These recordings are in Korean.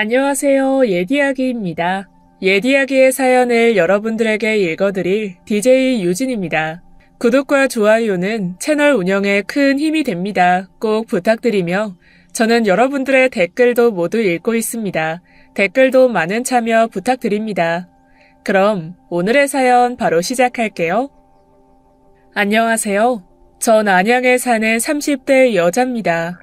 안녕하세요. 예디야기입니다. 예디야기의 사연을 여러분들에게 읽어드릴 DJ 유진입니다. 구독과 좋아요는 채널 운영에 큰 힘이 됩니다. 꼭 부탁드리며 저는 여러분들의 댓글도 모두 읽고 있습니다. 댓글도 많은 참여 부탁드립니다. 그럼 오늘의 사연 바로 시작할게요. 안녕하세요. 전 안양에 사는 30대 여자입니다.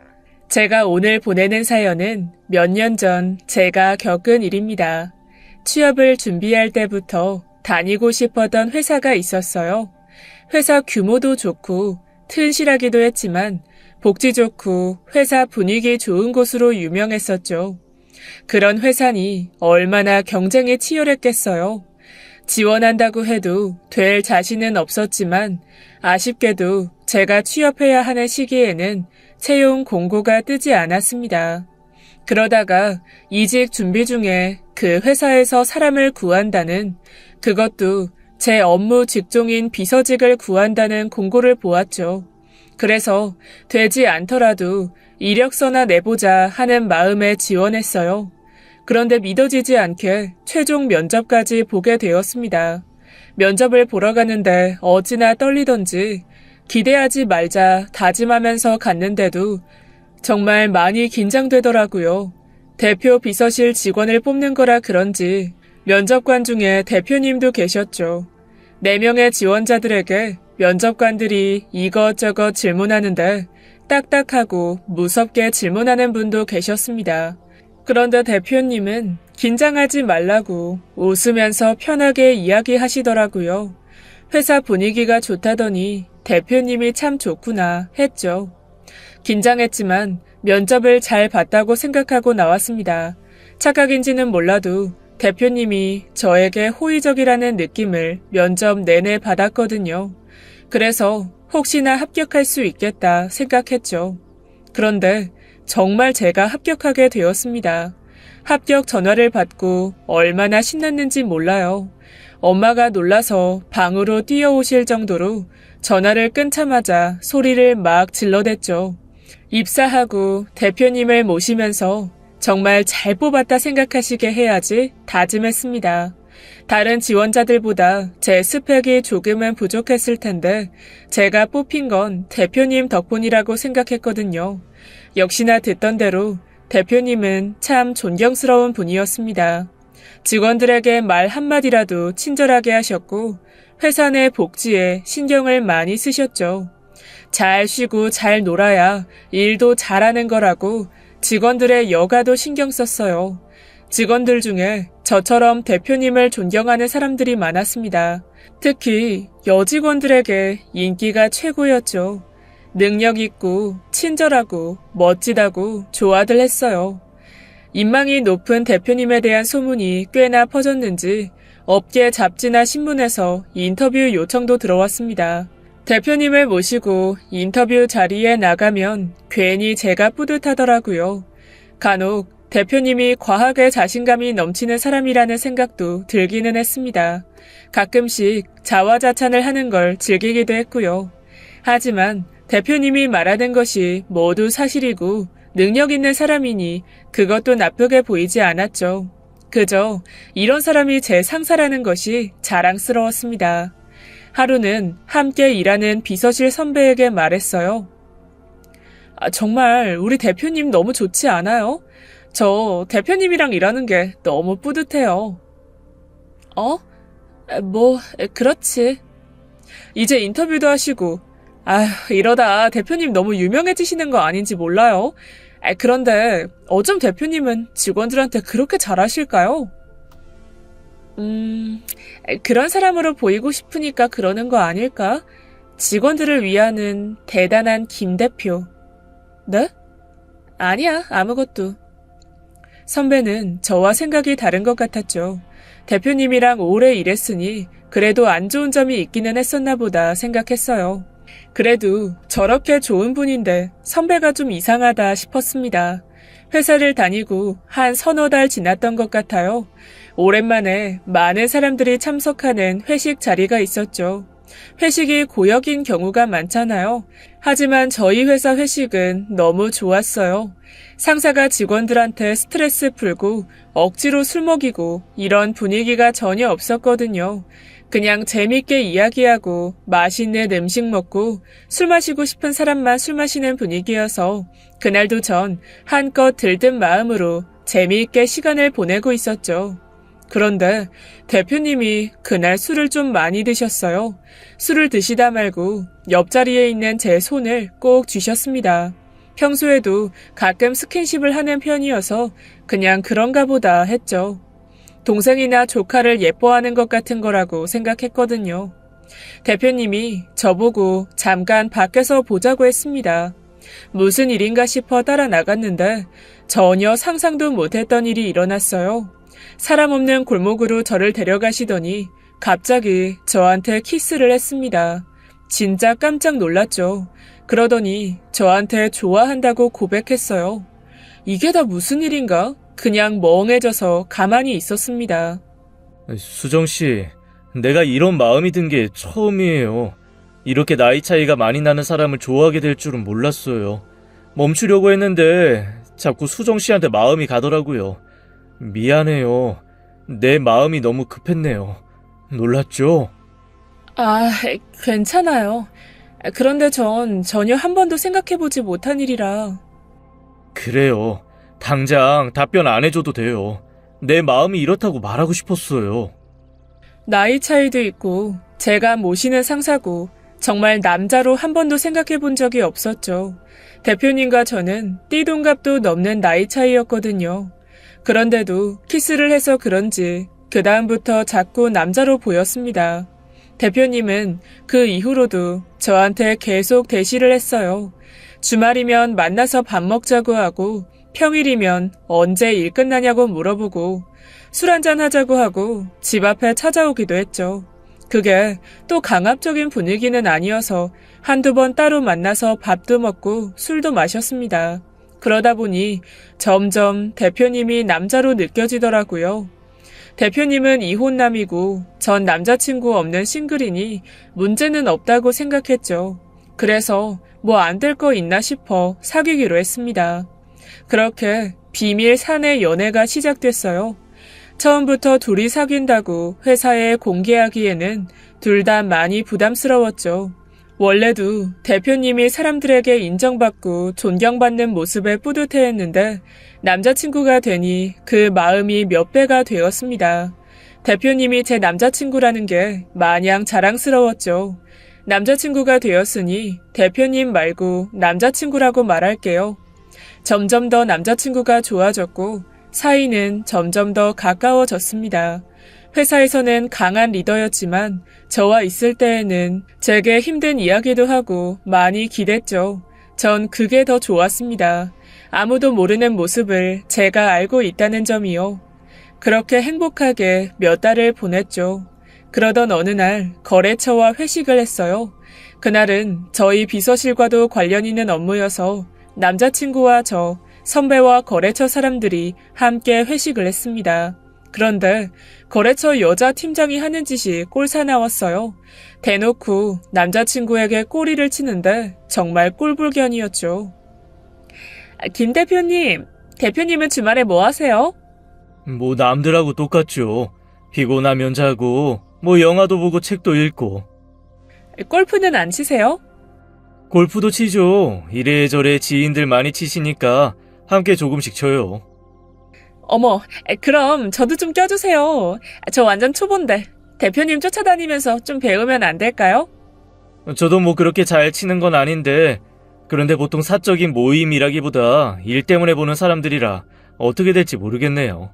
제가 오늘 보내는 사연은 몇 년 전 제가 겪은 일입니다. 취업을 준비할 때부터 다니고 싶었던 회사가 있었어요. 회사 규모도 좋고 튼실하기도 했지만 복지 좋고 회사 분위기 좋은 곳으로 유명했었죠. 그런 회사니 얼마나 경쟁이 치열했겠어요. 지원한다고 해도 될 자신은 없었지만 아쉽게도 제가 취업해야 하는 시기에는 채용 공고가 뜨지 않았습니다. 그러다가 이직 준비 중에 그 회사에서 사람을 구한다는, 그것도 제 업무 직종인 비서직을 구한다는 공고를 보았죠. 그래서 되지 않더라도 이력서나 내보자 하는 마음에 지원했어요. 그런데 믿어지지 않게 최종 면접까지 보게 되었습니다. 면접을 보러 가는데 어찌나 떨리던지 기대하지 말자 다짐하면서 갔는데도 정말 많이 긴장되더라고요. 대표 비서실 직원을 뽑는 거라 그런지 면접관 중에 대표님도 계셨죠. 4명의 지원자들에게 면접관들이 이것저것 질문하는데 딱딱하고 무섭게 질문하는 분도 계셨습니다. 그런데 대표님은 긴장하지 말라고 웃으면서 편하게 이야기하시더라고요. 회사 분위기가 좋다더니 대표님이 참 좋구나 했죠. 긴장했지만 면접을 잘 봤다고 생각하고 나왔습니다. 착각인지는 몰라도 대표님이 저에게 호의적이라는 느낌을 면접 내내 받았거든요. 그래서 혹시나 합격할 수 있겠다 생각했죠. 그런데 정말 제가 합격하게 되었습니다. 합격 전화를 받고 얼마나 신났는지 몰라요. 엄마가 놀라서 방으로 뛰어오실 정도로 전화를 끊자마자 소리를 막 질러댔죠. 입사하고 대표님을 모시면서 정말 잘 뽑았다 생각하시게 해야지 다짐했습니다. 다른 지원자들보다 제 스펙이 조금은 부족했을 텐데 제가 뽑힌 건 대표님 덕분이라고 생각했거든요. 역시나 듣던 대로 대표님은 참 존경스러운 분이었습니다. 직원들에게 말 한마디라도 친절하게 하셨고 회사 내 복지에 신경을 많이 쓰셨죠. 잘 쉬고 잘 놀아야 일도 잘하는 거라고 직원들의 여가도 신경 썼어요. 직원들 중에 저처럼 대표님을 존경하는 사람들이 많았습니다. 특히 여직원들에게 인기가 최고였죠. 능력 있고 친절하고 멋지다고 좋아들 했어요. 인망이 높은 대표님에 대한 소문이 꽤나 퍼졌는지 업계 잡지나 신문에서 인터뷰 요청도 들어왔습니다. 대표님을 모시고 인터뷰 자리에 나가면 괜히 제가 뿌듯하더라고요. 간혹 대표님이 과하게 자신감이 넘치는 사람이라는 생각도 들기는 했습니다. 가끔씩 자화자찬을 하는 걸 즐기기도 했고요. 하지만 대표님이 말하는 것이 모두 사실이고 능력 있는 사람이니 그것도 나쁘게 보이지 않았죠. 그저 이런 사람이 제 상사라는 것이 자랑스러웠습니다. 하루는 함께 일하는 비서실 선배에게 말했어요. 정말 우리 대표님 너무 좋지 않아요? 저 대표님이랑 일하는 게 너무 뿌듯해요. 그렇지. 이제 인터뷰도 하시고 이러다 대표님 너무 유명해지시는 거 아닌지 몰라요. 그런데 어쩜 대표님은 직원들한테 그렇게 잘하실까요? 그런 사람으로 보이고 싶으니까 그러는 거 아닐까? 직원들을 위하는 대단한 김 대표. 네? 아니야, 아무것도. 선배는 저와 생각이 다른 것 같았죠. 대표님이랑 오래 일했으니 그래도 안 좋은 점이 있기는 했었나 보다 생각했어요. 그래도 저렇게 좋은 분인데 선배가 좀 이상하다 싶었습니다. 회사를 다니고 한 서너 달 지났던 것 같아요. 오랜만에 많은 사람들이 참석하는 회식 자리가 있었죠. 회식이 고역인 경우가 많잖아요. 하지만 저희 회사 회식은 너무 좋았어요. 상사가 직원들한테 스트레스 풀고 억지로 술 먹이고 이런 분위기가 전혀 없었거든요. 그냥 재밌게 이야기하고 맛있는 음식 먹고 술 마시고 싶은 사람만 술 마시는 분위기여서 그날도 전 한껏 들뜬 마음으로 재미있게 시간을 보내고 있었죠. 그런데 대표님이 그날 술을 좀 많이 드셨어요. 술을 드시다 말고 옆자리에 있는 제 손을 꼭 쥐셨습니다. 평소에도 가끔 스킨십을 하는 편이어서 그냥 그런가 보다 했죠. 동생이나 조카를 예뻐하는 것 같은 거라고 생각했거든요. 대표님이 저보고 잠깐 밖에서 보자고 했습니다. 무슨 일인가 싶어 따라 나갔는데 전혀 상상도 못했던 일이 일어났어요. 사람 없는 골목으로 저를 데려가시더니 갑자기 저한테 키스를 했습니다. 진짜 깜짝 놀랐죠. 그러더니 저한테 좋아한다고 고백했어요. 이게 다 무슨 일인가? 그냥 멍해져서 가만히 있었습니다. 수정씨, 내가 이런 마음이 든 게 처음이에요. 이렇게 나이 차이가 많이 나는 사람을 좋아하게 될 줄은 몰랐어요. 멈추려고 했는데 자꾸 수정씨한테 마음이 가더라고요. 미안해요. 내 마음이 너무 급했네요. 놀랐죠? 아, 괜찮아요. 그런데 전 전혀 한 번도 생각해보지 못한 일이라. 그래요. 당장 답변 안 해줘도 돼요. 내 마음이 이렇다고 말하고 싶었어요. 나이 차이도 있고 제가 모시는 상사고 정말 남자로 한 번도 생각해본 적이 없었죠. 대표님과 저는 띠동갑도 넘는 나이 차이였거든요. 그런데도 키스를 해서 그런지 그 다음부터 자꾸 남자로 보였습니다. 대표님은 그 이후로도 저한테 계속 대시를 했어요. 주말이면 만나서 밥 먹자고 하고 평일이면 언제 일 끝나냐고 물어보고 술 한잔 하자고 하고 집 앞에 찾아오기도 했죠. 그게 또 강압적인 분위기는 아니어서 한두 번 따로 만나서 밥도 먹고 술도 마셨습니다. 그러다 보니 점점 대표님이 남자로 느껴지더라고요. 대표님은 이혼남이고 전 남자친구 없는 싱글이니 문제는 없다고 생각했죠. 그래서 뭐 안 될 거 있나 싶어 사귀기로 했습니다. 그렇게 비밀 사내 연애가 시작됐어요. 처음부터 둘이 사귄다고 회사에 공개하기에는 둘 다 많이 부담스러웠죠. 원래도 대표님이 사람들에게 인정받고 존경받는 모습에 뿌듯해했는데 남자친구가 되니 그 마음이 몇 배가 되었습니다. 대표님이 제 남자친구라는 게 마냥 자랑스러웠죠. 남자친구가 되었으니 대표님 말고 남자친구라고 말할게요. 점점 더 남자친구가 좋아졌고 사이는 점점 더 가까워졌습니다. 회사에서는 강한 리더였지만 저와 있을 때에는 제게 힘든 이야기도 하고 많이 기댔죠. 전 그게 더 좋았습니다. 아무도 모르는 모습을 제가 알고 있다는 점이요. 그렇게 행복하게 몇 달을 보냈죠. 그러던 어느 날 거래처와 회식을 했어요. 그날은 저희 비서실과도 관련 있는 업무여서 남자친구와 저, 선배와 거래처 사람들이 함께 회식을 했습니다. 그런데 거래처 여자 팀장이 하는 짓이 꼴사나웠어요. 대놓고 남자친구에게 꼬리를 치는데 정말 꼴불견이었죠. 김 대표님, 대표님은 주말에 뭐 하세요? 뭐 남들하고 똑같죠. 피곤하면 자고, 뭐 영화도 보고 책도 읽고. 골프는 안 치세요? 골프도 치죠. 이래저래 지인들 많이 치시니까 함께 조금씩 쳐요. 어머, 그럼 저도 좀 껴주세요. 저 완전 초보인데 대표님 쫓아다니면서 좀 배우면 안 될까요? 저도 뭐 그렇게 잘 치는 건 아닌데, 그런데 보통 사적인 모임이라기보다 일 때문에 보는 사람들이라 어떻게 될지 모르겠네요.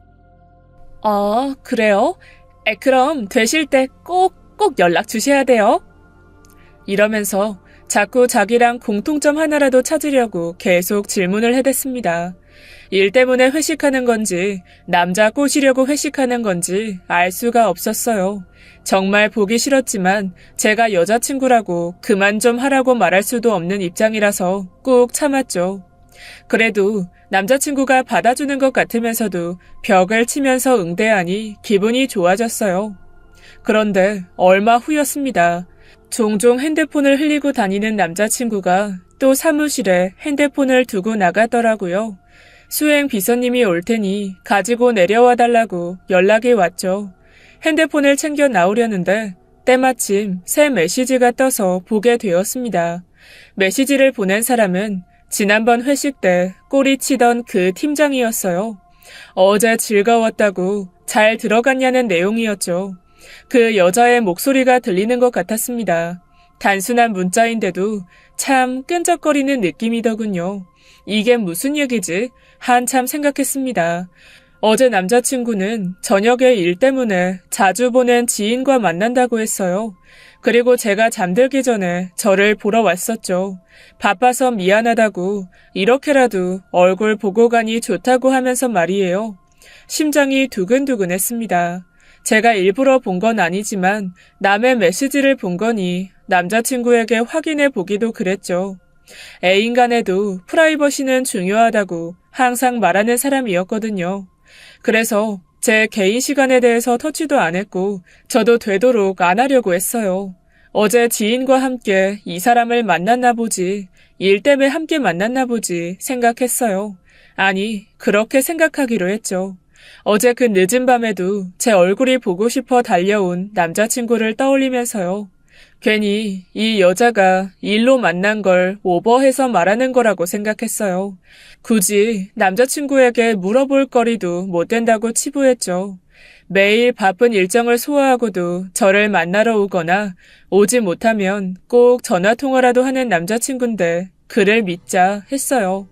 그래요? 그럼 되실 때 꼭 연락 주셔야 돼요. 이러면서 자꾸 자기랑 공통점 하나라도 찾으려고 계속 질문을 해댔습니다. 일 때문에 회식하는 건지 남자 꼬시려고 회식하는 건지 알 수가 없었어요. 정말 보기 싫었지만 제가 여자친구라고 그만 좀 하라고 말할 수도 없는 입장이라서 꾹 참았죠. 그래도 남자친구가 받아주는 것 같으면서도 벽을 치면서 응대하니 기분이 좋아졌어요. 그런데 얼마 후였습니다. 종종 핸드폰을 흘리고 다니는 남자친구가 또 사무실에 핸드폰을 두고 나갔더라고요. 수행 비서님이 올 테니 가지고 내려와 달라고 연락이 왔죠. 핸드폰을 챙겨 나오려는데 때마침 새 메시지가 떠서 보게 되었습니다. 메시지를 보낸 사람은 지난번 회식 때 꼬리치던 그 팀장이었어요. 어제 즐거웠다고 잘 들어갔냐는 내용이었죠. 그 여자의 목소리가 들리는 것 같았습니다. 단순한 문자인데도 참 끈적거리는 느낌이더군요. 이게 무슨 얘기지? 한참 생각했습니다. 어제 남자친구는 저녁에 일 때문에 자주 보는 지인과 만난다고 했어요. 그리고 제가 잠들기 전에 저를 보러 왔었죠. 바빠서 미안하다고 이렇게라도 얼굴 보고 가니 좋다고 하면서 말이에요. 심장이 두근두근했습니다. 제가 일부러 본 건 아니지만 남의 메시지를 본 거니 남자친구에게 확인해 보기도 그랬죠. 애인 간에도 프라이버시는 중요하다고 항상 말하는 사람이었거든요. 그래서 제 개인 시간에 대해서 터치도 안 했고 저도 되도록 안 하려고 했어요. 어제 지인과 함께 이 사람을 만났나 보지, 일 때문에 함께 만났나 보지 생각했어요. 아니, 그렇게 생각하기로 했죠. 어제 그 늦은 밤에도 제 얼굴이 보고 싶어 달려온 남자친구를 떠올리면서요. 괜히 이 여자가 일로 만난 걸 오버해서 말하는 거라고 생각했어요. 굳이 남자친구에게 물어볼 거리도 못 된다고 치부했죠. 매일 바쁜 일정을 소화하고도 저를 만나러 오거나 오지 못하면 꼭 전화통화라도 하는 남자친구인데 그를 믿자 했어요.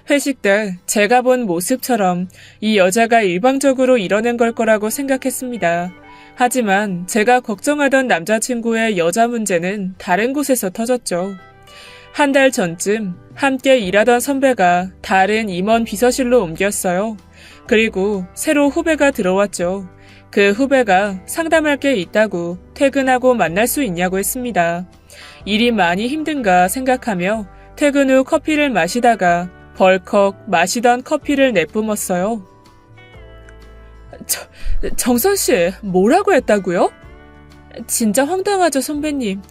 회식 때 제가 본 모습처럼 이 여자가 일방적으로 이러는 걸 거라고 생각했습니다. 하지만 제가 걱정하던 남자친구의 여자 문제는 다른 곳에서 터졌죠. 한 달 전쯤 함께 일하던 선배가 다른 임원 비서실로 옮겼어요. 그리고 새로 후배가 들어왔죠. 그 후배가 상담할 게 있다고 퇴근하고 만날 수 있냐고 했습니다. 일이 많이 힘든가 생각하며 퇴근 후 커피를 마시다가 벌컥 마시던 커피를 내뿜었어요. 정선씨, 뭐라고 했다고요? 진짜 황당하죠, 선배님.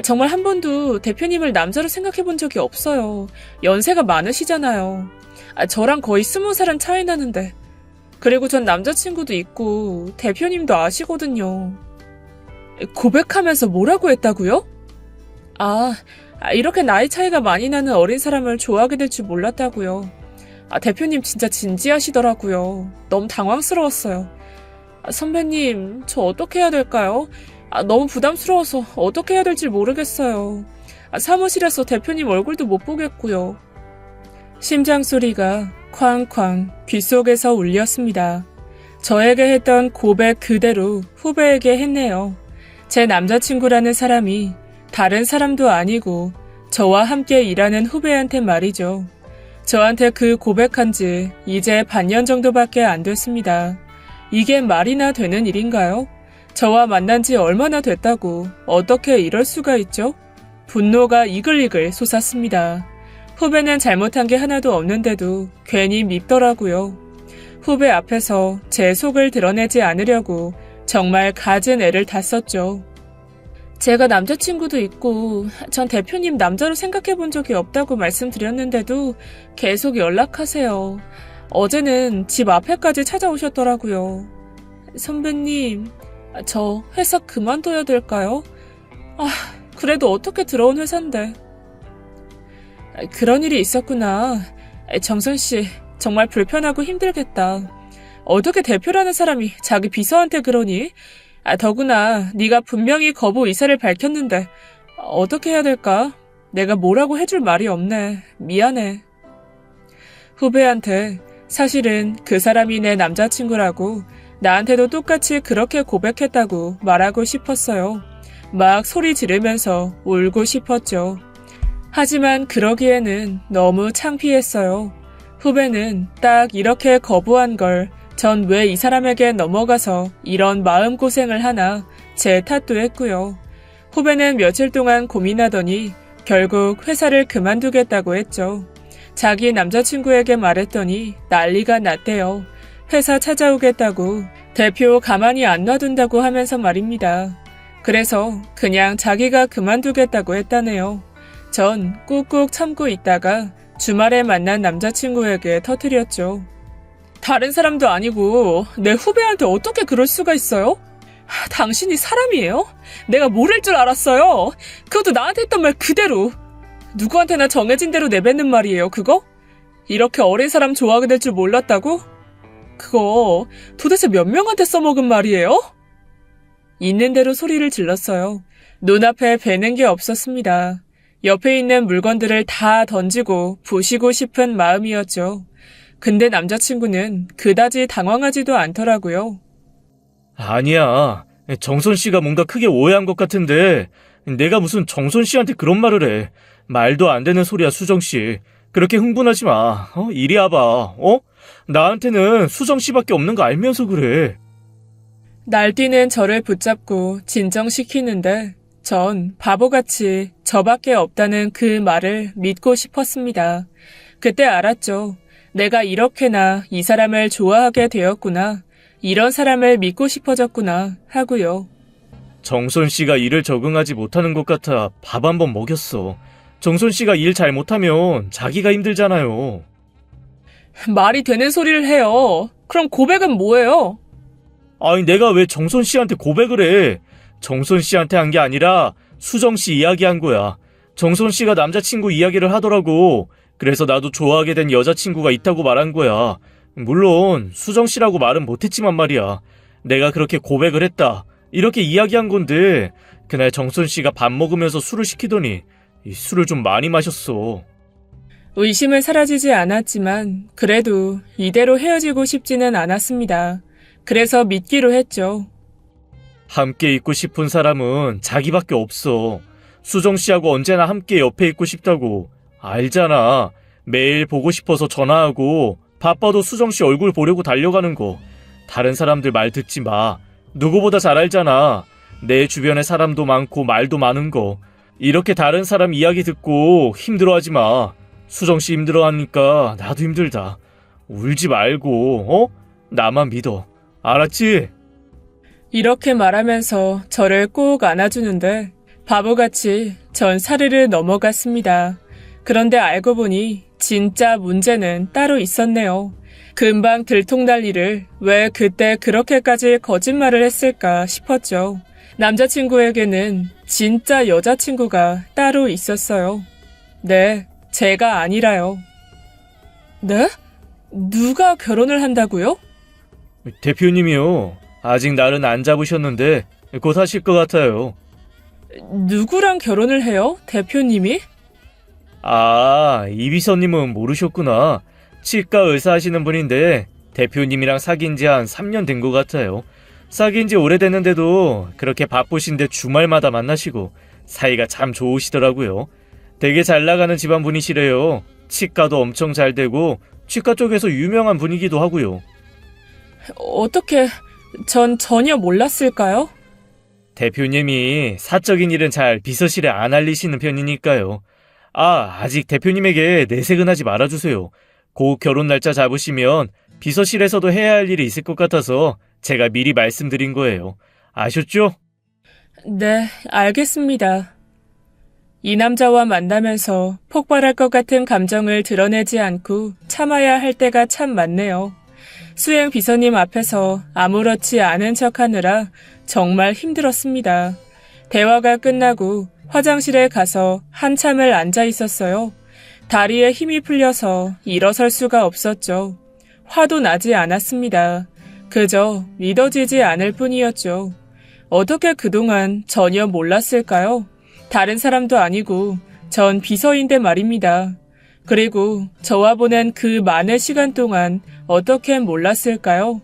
정말 한 번도 대표님을 남자로 생각해 본 적이 없어요. 연세가 많으시잖아요. 저랑 거의 20살은 차이 나는데. 그리고 전 남자친구도 있고 대표님도 아시거든요. 고백하면서 뭐라고 했다고요? 이렇게 나이 차이가 많이 나는 어린 사람을 좋아하게 될 줄 몰랐다고요. 대표님 진짜 진지하시더라고요. 너무 당황스러웠어요. 선배님, 저 어떻게 해야 될까요? 너무 부담스러워서 어떻게 해야 될지 모르겠어요. 사무실에서 대표님 얼굴도 못 보겠고요. 심장 소리가 쾅쾅 귓속에서 울렸습니다. 저에게 했던 고백 그대로 후배에게 했네요. 제 남자친구라는 사람이 다른 사람도 아니고 저와 함께 일하는 후배한테 말이죠. 저한테 그 고백한 지 이제 반년 정도밖에 안 됐습니다. 이게 말이나 되는 일인가요? 저와 만난 지 얼마나 됐다고 어떻게 이럴 수가 있죠? 분노가 이글이글 솟았습니다. 후배는 잘못한 게 하나도 없는데도 괜히 밉더라고요. 후배 앞에서 제 속을 드러내지 않으려고 정말 갖은 애를 다 썼죠. 제가 남자친구도 있고 전 대표님 남자로 생각해 본 적이 없다고 말씀드렸는데도 계속 연락하세요. 어제는 집 앞에까지 찾아오셨더라고요. 선배님, 저 회사 그만둬야 될까요? 그래도 어떻게 들어온 회사인데. 그런 일이 있었구나. 정선씨, 정말 불편하고 힘들겠다. 어떻게 대표라는 사람이 자기 비서한테 그러니? 더구나 네가 분명히 거부 의사를 밝혔는데 어떻게 해야 될까? 내가 뭐라고 해줄 말이 없네. 미안해. 후배한테 사실은 그 사람이 내 남자친구라고 나한테도 똑같이 그렇게 고백했다고 말하고 싶었어요. 막 소리 지르면서 울고 싶었죠. 하지만 그러기에는 너무 창피했어요. 후배는 딱 이렇게 거부한 걸 전 왜 이 사람에게 넘어가서 이런 마음고생을 하나 제 탓도 했고요. 후배는 며칠 동안 고민하더니 결국 회사를 그만두겠다고 했죠. 자기 남자친구에게 말했더니 난리가 났대요. 회사 찾아오겠다고 대표 가만히 안 놔둔다고 하면서 말입니다. 그래서 그냥 자기가 그만두겠다고 했다네요. 전 꾹꾹 참고 있다가 주말에 만난 남자친구에게 터뜨렸죠. 다른 사람도 아니고 내 후배한테 어떻게 그럴 수가 있어요? 당신이 사람이에요? 내가 모를 줄 알았어요. 그것도 나한테 했던 말 그대로. 누구한테나 정해진 대로 내뱉는 말이에요, 그거? 이렇게 어린 사람 좋아하게 될 줄 몰랐다고? 그거 도대체 몇 명한테 써먹은 말이에요? 있는 대로 소리를 질렀어요. 눈앞에 뵈는 게 없었습니다. 옆에 있는 물건들을 다 던지고 부시고 싶은 마음이었죠. 근데 남자친구는 그다지 당황하지도 않더라고요. 아니야. 정선 씨가 뭔가 크게 오해한 것 같은데 내가 무슨 정선 씨한테 그런 말을 해. 말도 안 되는 소리야, 수정 씨. 그렇게 흥분하지 마. 이리 와봐. 나한테는 수정 씨밖에 없는 거 알면서 그래. 날뛰는 저를 붙잡고 진정시키는데 전 바보같이 저밖에 없다는 그 말을 믿고 싶었습니다. 그때 알았죠. 내가 이렇게나 이 사람을 좋아하게 되었구나. 이런 사람을 믿고 싶어졌구나 하고요. 정선 씨가 일을 적응하지 못하는 것 같아 밥 한 번 먹였어. 정선 씨가 일 잘 못하면 자기가 힘들잖아요. 말이 되는 소리를 해요. 그럼 고백은 뭐예요? 아니, 내가 왜 정선 씨한테 고백을 해? 정선 씨한테 한 게 아니라 수정 씨 이야기한 거야. 정선 씨가 남자친구 이야기를 하더라고. 그래서 나도 좋아하게 된 여자친구가 있다고 말한 거야. 물론 수정 씨라고 말은 못했지만 말이야. 내가 그렇게 고백을 했다. 이렇게 이야기한 건데 그날 정선 씨가 밥 먹으면서 술을 시키더니 이 술을 좀 많이 마셨어. 의심은 사라지지 않았지만 그래도 이대로 헤어지고 싶지는 않았습니다. 그래서 믿기로 했죠. 함께 있고 싶은 사람은 자기밖에 없어. 수정 씨하고 언제나 함께 옆에 있고 싶다고. 알잖아. 매일 보고 싶어서 전화하고 바빠도 수정 씨 얼굴 보려고 달려가는 거. 다른 사람들 말 듣지 마. 누구보다 잘 알잖아. 내 주변에 사람도 많고 말도 많은 거. 이렇게 다른 사람 이야기 듣고 힘들어하지 마. 수정 씨 힘들어하니까 나도 힘들다. 울지 말고, 나만 믿어. 알았지? 이렇게 말하면서 저를 꼭 안아주는데 바보같이 전 사르르 넘어갔습니다. 그런데 알고 보니 진짜 문제는 따로 있었네요. 금방 들통날 일을 왜 그때 그렇게까지 거짓말을 했을까 싶었죠. 남자친구에게는 진짜 여자친구가 따로 있었어요. 네, 제가 아니라요. 네? 누가 결혼을 한다고요? 대표님이요. 아직 날은 안 잡으셨는데 곧 하실 것 같아요. 누구랑 결혼을 해요? 대표님이? 아, 이비서님은 모르셨구나. 치과 의사 하시는 분인데 대표님이랑 사귄 지 한 3년 된 것 같아요. 사귄 지 오래됐는데도 그렇게 바쁘신데 주말마다 만나시고 사이가 참 좋으시더라고요. 되게 잘 나가는 집안 분이시래요. 치과도 엄청 잘 되고 치과 쪽에서 유명한 분이기도 하고요. 어떻게 전 전혀 몰랐을까요? 대표님이 사적인 일은 잘 비서실에 안 알리시는 편이니까요. 아직 대표님에게 내색은 하지 말아주세요. 곧 결혼 날짜 잡으시면 비서실에서도 해야 할 일이 있을 것 같아서 제가 미리 말씀드린 거예요. 아셨죠? 네, 알겠습니다. 이 남자와 만나면서 폭발할 것 같은 감정을 드러내지 않고 참아야 할 때가 참 많네요. 수행 비서님 앞에서 아무렇지 않은 척하느라 정말 힘들었습니다. 대화가 끝나고 화장실에 가서 한참을 앉아 있었어요. 다리에 힘이 풀려서 일어설 수가 없었죠. 화도 나지 않았습니다. 그저 믿어지지 않을 뿐이었죠. 어떻게 그동안 전혀 몰랐을까요? 다른 사람도 아니고 전 비서인데 말입니다. 그리고 저와 보낸 그 많은 시간 동안 어떻게 몰랐을까요?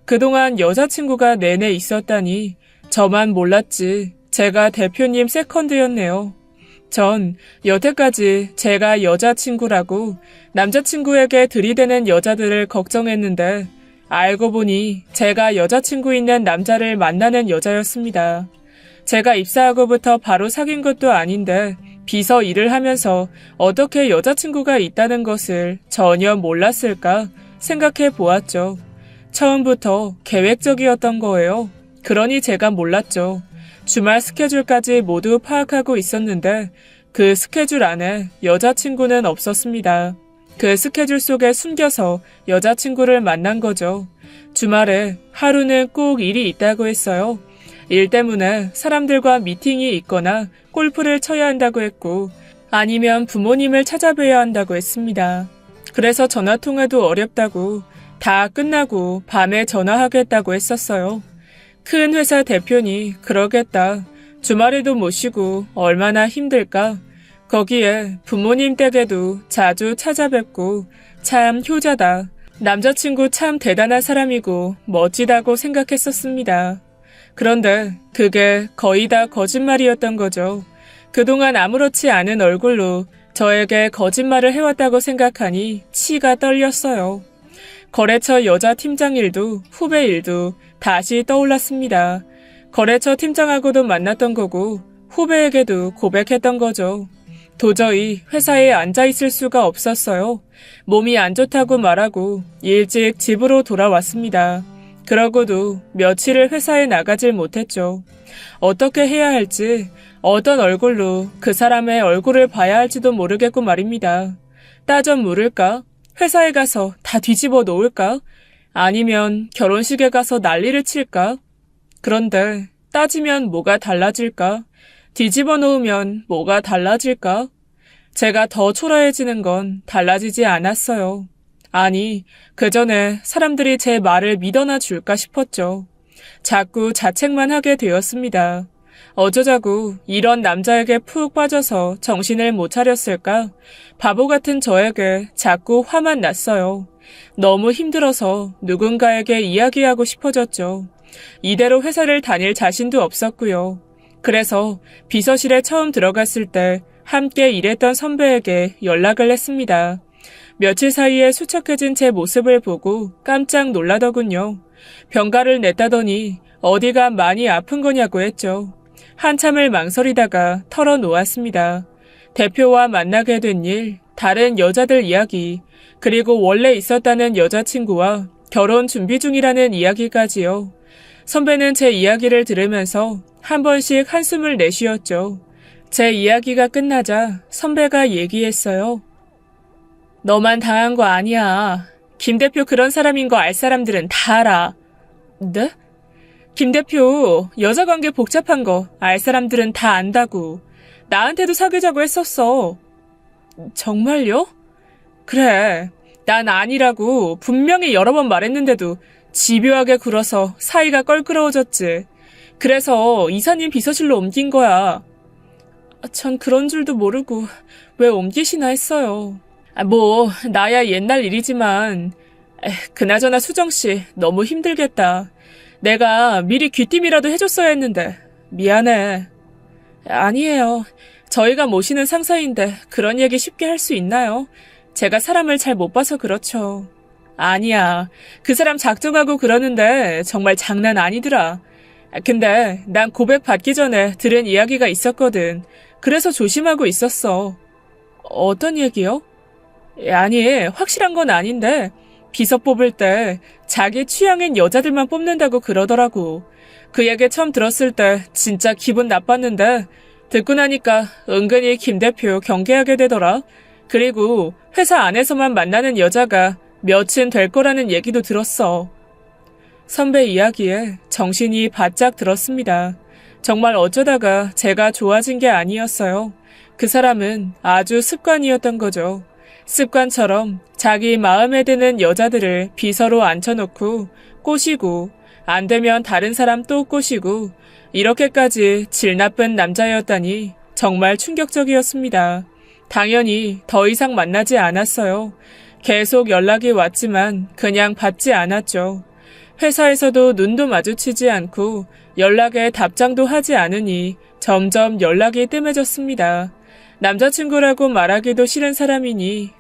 그동안 여자친구가 내내 있었다니 저만 몰랐지 제가 대표님 세컨드였네요. 전 여태까지 제가 여자친구라고 남자친구에게 들이대는 여자들을 걱정했는데 알고 보니 제가 여자친구 있는 남자를 만나는 여자였습니다. 제가 입사하고부터 바로 사귄 것도 아닌데 비서 일을 하면서 어떻게 여자친구가 있다는 것을 전혀 몰랐을까 생각해 보았죠. 처음부터 계획적이었던 거예요. 그러니 제가 몰랐죠. 주말 스케줄까지 모두 파악하고 있었는데 그 스케줄 안에 여자친구는 없었습니다. 그 스케줄 속에 숨겨서 여자친구를 만난 거죠. 주말에 하루는 꼭 일이 있다고 했어요. 일 때문에 사람들과 미팅이 있거나 골프를 쳐야 한다고 했고 아니면 부모님을 찾아뵈야 한다고 했습니다. 그래서 전화통화도 어렵다고 다 끝나고 밤에 전화하겠다고 했었어요. 큰 회사 대표니 그러겠다. 주말에도 못 쉬고 얼마나 힘들까. 거기에 부모님 댁에도 자주 찾아뵙고 참 효자다. 남자친구 참 대단한 사람이고 멋지다고 생각했었습니다. 그런데 그게 거의 다 거짓말이었던 거죠. 그동안 아무렇지 않은 얼굴로 저에게 거짓말을 해왔다고 생각하니 치가 떨렸어요. 거래처 여자 팀장 일도 후배 일도 다시 떠올랐습니다. 거래처 팀장하고도 만났던 거고 후배에게도 고백했던 거죠. 도저히 회사에 앉아있을 수가 없었어요. 몸이 안 좋다고 말하고 일찍 집으로 돌아왔습니다. 그러고도 며칠을 회사에 나가질 못했죠. 어떻게 해야 할지, 어떤 얼굴로 그 사람의 얼굴을 봐야 할지도 모르겠고 말입니다. 따져 물을까? 회사에 가서 다 뒤집어 놓을까? 아니면 결혼식에 가서 난리를 칠까? 그런데 따지면 뭐가 달라질까? 뒤집어 놓으면 뭐가 달라질까? 제가 더 초라해지는 건 달라지지 않았어요. 아니, 그 전에 사람들이 제 말을 믿어나 줄까 싶었죠. 자꾸 자책만 하게 되었습니다. 어쩌자고 이런 남자에게 푹 빠져서 정신을 못 차렸을까? 바보 같은 저에게 자꾸 화만 났어요. 너무 힘들어서 누군가에게 이야기하고 싶어졌죠. 이대로 회사를 다닐 자신도 없었고요. 그래서 비서실에 처음 들어갔을 때 함께 일했던 선배에게 연락을 했습니다. 며칠 사이에 수척해진 제 모습을 보고 깜짝 놀라더군요. 병가를 냈다더니 어디가 많이 아픈 거냐고 했죠. 한참을 망설이다가 털어놓았습니다. 대표와 만나게 된 일, 다른 여자들 이야기, 그리고 원래 있었다는 여자친구와 결혼 준비 중이라는 이야기까지요. 선배는 제 이야기를 들으면서 한 번씩 한숨을 내쉬었죠. 제 이야기가 끝나자 선배가 얘기했어요. 너만 당한 거 아니야. 김 대표 그런 사람인 거 알 사람들은 다 알아. 네? 김 대표 여자 관계 복잡한 거 알 사람들은 다 안다고. 나한테도 사귀자고 했었어. 정말요? 그래. 난 아니라고 분명히 여러 번 말했는데도 집요하게 굴어서 사이가 껄끄러워졌지. 그래서 이사님 비서실로 옮긴 거야. 전 그런 줄도 모르고 왜 옮기시나 했어요. 나야 옛날 일이지만 그나저나 수정씨 너무 힘들겠다. 내가 미리 귀띔이라도 해줬어야 했는데 미안해. 아니에요. 저희가 모시는 상사인데 그런 얘기 쉽게 할 수 있나요? 제가 사람을 잘 못 봐서 그렇죠. 아니야. 그 사람 작정하고 그러는데 정말 장난 아니더라. 근데 난 고백 받기 전에 들은 이야기가 있었거든. 그래서 조심하고 있었어. 어떤 얘기요? 아니, 확실한 건 아닌데 비서 뽑을 때 자기 취향인 여자들만 뽑는다고 그러더라고. 그 얘기 처음 들었을 때 진짜 기분 나빴는데 듣고 나니까 은근히 김 대표 경계하게 되더라. 그리고 회사 안에서만 만나는 여자가 몇은 될 거라는 얘기도 들었어. 선배 이야기에 정신이 바짝 들었습니다. 정말 어쩌다가 제가 좋아진 게 아니었어요. 그 사람은 아주 습관이었던 거죠. 습관처럼 자기 마음에 드는 여자들을 비서로 앉혀놓고 꼬시고 안 되면 다른 사람 또 꼬시고 이렇게까지 질 나쁜 남자였다니 정말 충격적이었습니다. 당연히 더 이상 만나지 않았어요. 계속 연락이 왔지만 그냥 받지 않았죠. 회사에서도 눈도 마주치지 않고 연락에 답장도 하지 않으니 점점 연락이 뜸해졌습니다. 남자친구라고 말하기도 싫은 사람이니